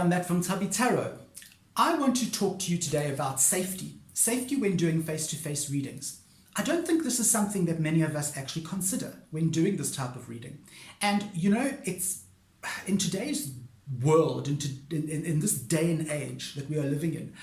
everyone, that's from Tubby Tarot. I want to talk to you today about safety. Safety when doing face-to-face readings. I don't think this is something that many of us actually consider when doing this type of reading. And you know, it's in today's world, in this day and age that we are living in,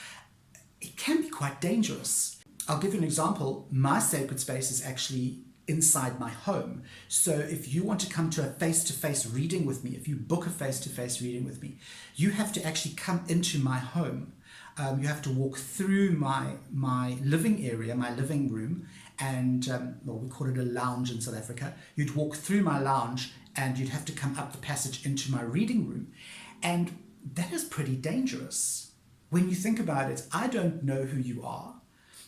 it can be quite dangerous. I'll give you an example. My sacred space is actually inside my home. So if you want to come to a face-to-face reading with me, if you book a face-to-face reading with me, you have to actually come into my home. You have to walk through my living area, my living room, and well, we call it a lounge in South Africa. You'd walk through my lounge and you'd have to come up the passage into my reading room. And that is pretty dangerous. When you think about it, I don't know who you are.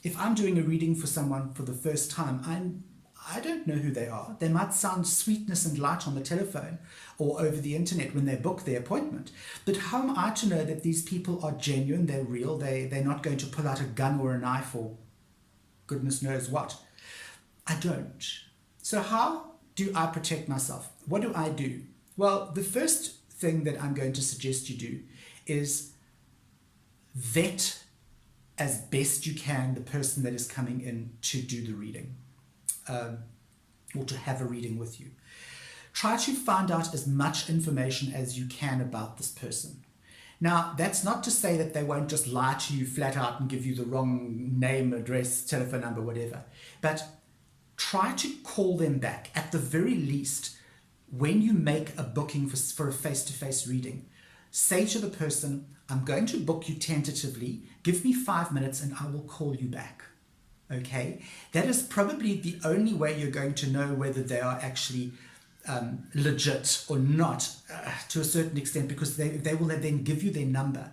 If I'm doing a reading for someone for the first time, I don't know who they are. They might sound sweetness and light on the telephone or over the internet when they book their appointment. But how am I to know that these people are genuine, they're real, they're not going to pull out a gun or a knife or goodness knows what? I don't. So how do I protect myself? What do I do? Well, the first thing that I'm going to suggest you do is vet as best you can the person that is coming in to do the reading. Or to have a reading with you. Try to find out as much information as you can about this person. Now, that's not to say that they won't just lie to you flat out and give you the wrong name, address, telephone number, whatever. But try to call them back. At the very least, when you make a booking for a face-to-face reading, say to the person, I'm going to book you tentatively, give me 5 minutes and I will call you back. Okay, that is probably the only way you're going to know whether they are actually legit or not to a certain extent, because they will then give you their number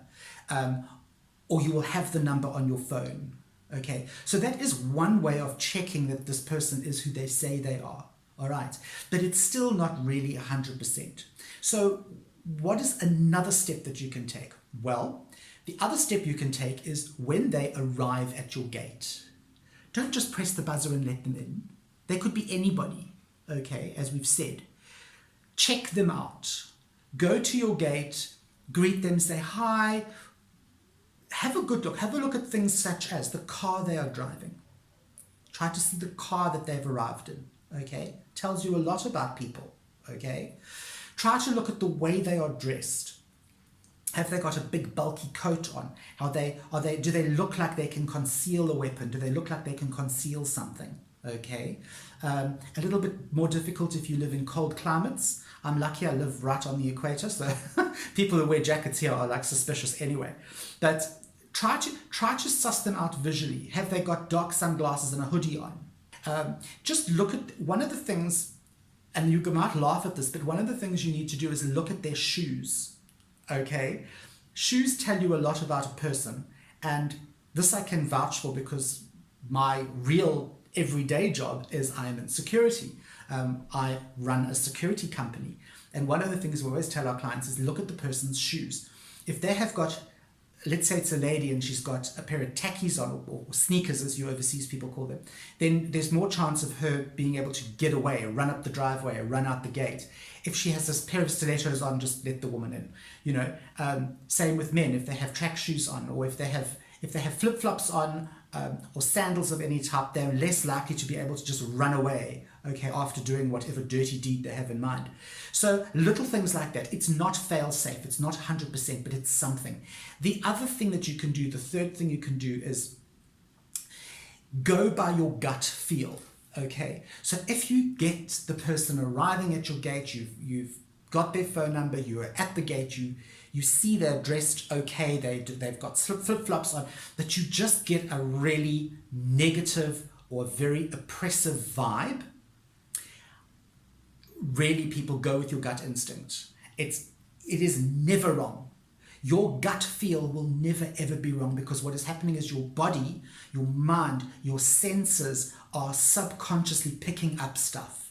or you will have the number on your phone. Okay, so that is one way of checking that this person is who they say they are. All right, but it's still not really 100%. So what is another step that you can take? Well, the other step you can take is when they arrive at your gate. Don't just press the buzzer and let them in. They could be anybody, okay, as we've said. Check them out. Go to your gate, greet them, say hi. Have a good look. Have a look at things such as the car they are driving. Try to see the car that they've arrived in, okay? Tells you a lot about people, okay? Try to look at the way they are dressed. Have they got a big bulky coat on? Do they look like they can conceal a weapon? Do they look like they can conceal something? Okay. A little bit more difficult if you live in cold climates. I'm lucky I live right on the equator, so people who wear jackets here are like suspicious anyway. But try to suss them out visually. Have they got dark sunglasses and a hoodie on? Just look at one of the things, and you might laugh at this, but one of the things you need to do is look at their shoes. Okay, shoes tell you a lot about a person, and this I can vouch for because my real everyday job is I am in security. I run a security company, and one of the things we always tell our clients is look at the person's shoes. If they have got, let's say it's a lady and she's got a pair of tackies on, or sneakers as you overseas people call them, then there's more chance of her being able to get away, run up the driveway, or run out the gate. If she has this pair of stilettos on, just let the woman in. You know, same with men. If they have track shoes on, or if they have flip-flops on, or sandals of any type, they're less likely to be able to just run away, okay, after doing whatever dirty deed they have in mind. So little things like that. It's not fail-safe. It's not 100%, but it's something. The other thing that you can do, the third thing you can do, is go by your gut feel. Okay, so if you get the person arriving at your gate, you've got their phone number, you are at the gate, you see they're dressed okay, they've got flip-flops on, but you just get a really negative or very oppressive vibe, really people go with your gut instinct. It is never wrong. Your gut feel will never ever be wrong, because what is happening is your body, your mind, your senses are subconsciously picking up stuff.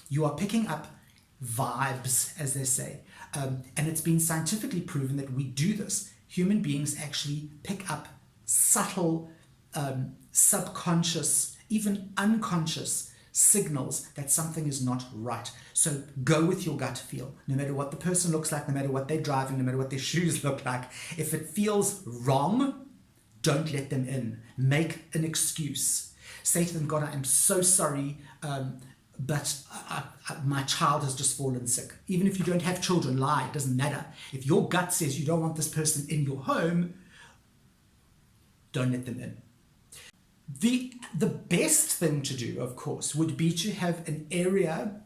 You are picking up vibes, as they say. And it's been scientifically proven that we do this. Human beings actually pick up subtle, subconscious, even unconscious signals that something is not right. So go with your gut feel, no matter what the person looks like, no matter what they're driving, no matter what their shoes look like. If it feels wrong, don't let them in. Make an excuse. Say to them, God, I am so sorry, but my child has just fallen sick. Even if you don't have children, lie, it doesn't matter. If your gut says you don't want this person in your home, don't let them in. The best thing to do, of course, would be to have an area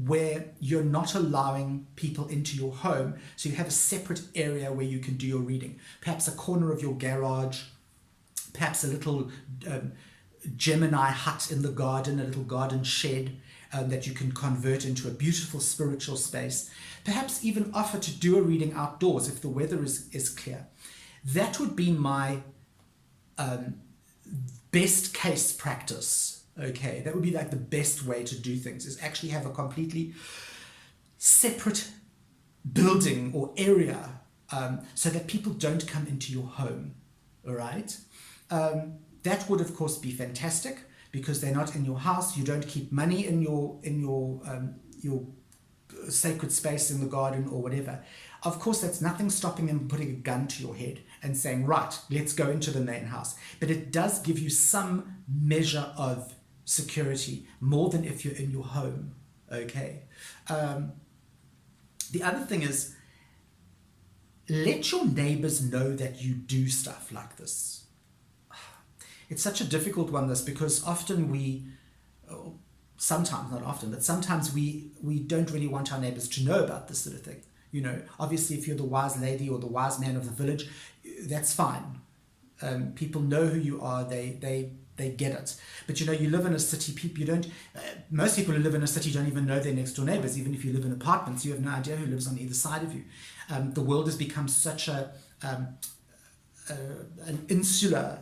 where you're not allowing people into your home. So you have a separate area where you can do your reading. Perhaps a corner of your garage, perhaps a little Gemini hut in the garden, a little garden shed that you can convert into a beautiful spiritual space. Perhaps even offer to do a reading outdoors if the weather is clear. That would be my best case practice. Okay, that would be like the best way to do things, is actually have a completely separate building or area so that people don't come into your home. All right, that would of course be fantastic because they're not in your house. You don't keep money in your sacred space in the garden or whatever. Of course, that's nothing stopping them putting a gun to your head and saying, right, let's go into the main house. But it does give you some measure of security, more than if you're in your home. Okay. The other thing is, let your neighbors know that you do stuff like this. It's such a difficult one, this, because often sometimes, not often, but sometimes we don't really want our neighbors to know about this sort of thing. You know, obviously, if you're the wise lady or the wise man of the village, that's fine. People know who you are. They get it. But you know, you live in a city. Most people who live in a city don't even know their next door neighbors. Even if you live in apartments, you have no idea who lives on either side of you. The world has become such an insular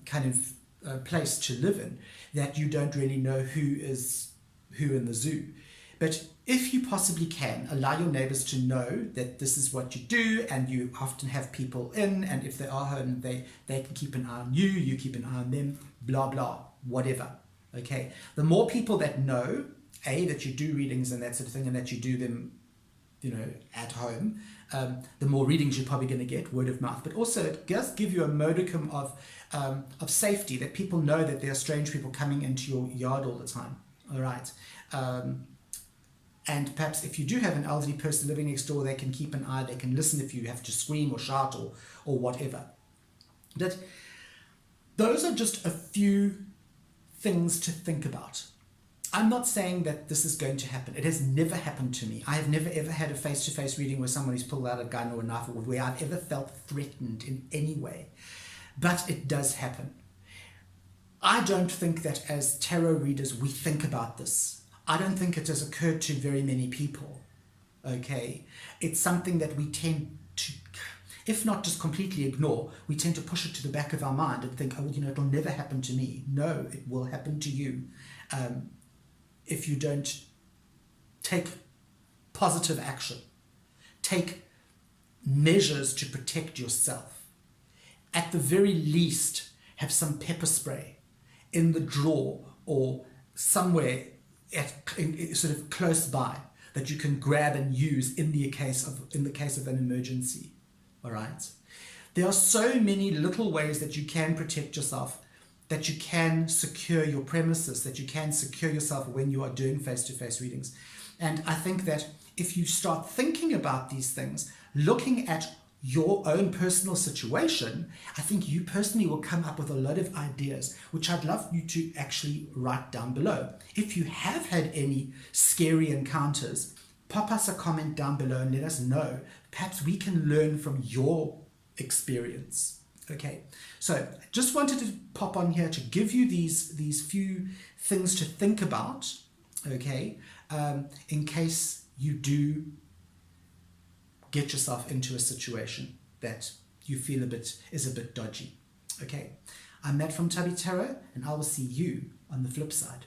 kind of place to live in that you don't really know who is who in the zoo. But if you possibly can, allow your neighbors to know that this is what you do, and you often have people in, and if they are home, they can keep an eye on you, you keep an eye on them, blah, blah, whatever. Okay. The more people that know, that you do readings and that sort of thing, and that you do them, you know, at home, the more readings you're probably going to get, word of mouth. But also it does give you a modicum of safety, that people know that there are strange people coming into your yard all the time. All right. And perhaps if you do have an elderly person living next door, they can keep an eye, they can listen if you have to scream or shout or whatever. But those are just a few things to think about. I'm not saying that this is going to happen. It has never happened to me. I have never ever had a face-to-face reading where somebody's pulled out a gun or a knife, or where I've ever felt threatened in any way. But it does happen. I don't think that as tarot readers we think about this. I don't think it has occurred to very many people. Okay, it's something that we tend to, if not just completely ignore, we tend to push it to the back of our mind and think, oh, you know, it'll never happen to me. No, it will happen to you if you don't take positive action, take measures to protect yourself. At the very least, have some pepper spray in the drawer or somewhere sort of close by that you can grab and use in the case of an emergency. All right. There are so many little ways that you can protect yourself, that you can secure your premises, that you can secure yourself when you are doing face-to-face readings. And I think that if you start thinking about these things, looking at your own personal situation, I think you personally will come up with a lot of ideas, which I'd love you to actually write down below. If you have had any scary encounters, pop us a comment down below and let us know. Perhaps we can learn from your experience. Okay, so just wanted to pop on here to give you these few things to think about, okay, in case you do get yourself into a situation that you feel is a bit dodgy. Okay, I'm Matt from Tubby Tarot, and I will see you on the flip side.